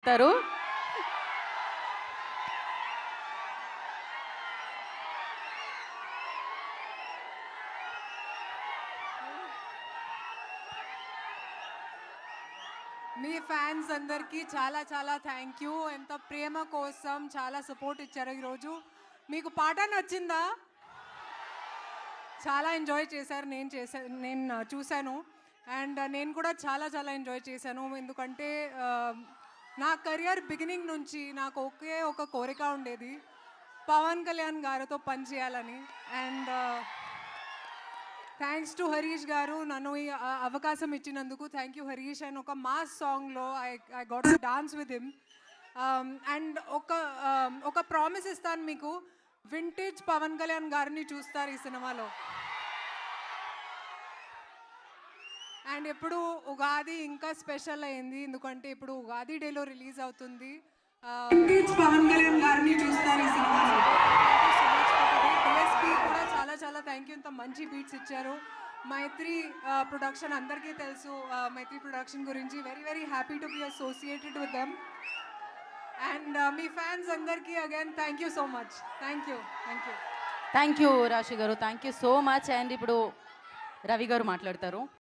చెప్తారు. మీ ఫ్యాన్స్ అందరికీ చాలా చాలా థ్యాంక్ యూ. ఎంత ప్రేమ కోసం చాలా సపోర్ట్ ఇచ్చారు ఈరోజు. మీకు పాట నచ్చిందా? చాలా ఎంజాయ్ చేశారు. నేను చూశాను. అండ్ నేను కూడా చాలా చాలా ఎంజాయ్ చేశాను. ఎందుకంటే నా కెరియర్ బిగినింగ్ నుంచి నాకు ఒకే ఒక కోరిక ఉండేది, పవన్ కళ్యాణ్ గారితో పనిచేయాలని. అండ్ థ్యాంక్స్ టు హరీష్ గారు నన్ను ఈ అవకాశం ఇచ్చినందుకు. Thank you Harish. అండ్ ఒక మాస్ సాంగ్లో I got to dance with him. And ఒక ప్రామిస్ ఇస్తాను మీకు, వింటేజ్ పవన్ కళ్యాణ్ గారిని చూస్తారు ఈ సినిమాలో. అండ్ ఇప్పుడు ఉగాది ఇంకా స్పెషల్ అయింది, ఎందుకంటే ఇప్పుడు ఉగాది డేలో రిలీజ్ అవుతుంది. వింటేజ్ పవన్ కళ్యాణ్ గారిని చూస్తారు ఈ సినిమాలో. డిఎస్పీ కూడా చాలా చాలా థ్యాంక్ యూ. ఇంత మంచి బీట్స్ ఇచ్చారు. మైత్రి ప్రొడక్షన్ అందరికీ తెలుసు. మైత్రి ప్రొడక్షన్ గురించి very very happy to be associated with them. And మీ ఫ్యాన్స్ అందరికీ again thank you so much. Thank you. Thank you Rashi గారు, thank you so much. And ఇప్పుడు రవి గారు మాట్లాడతారు.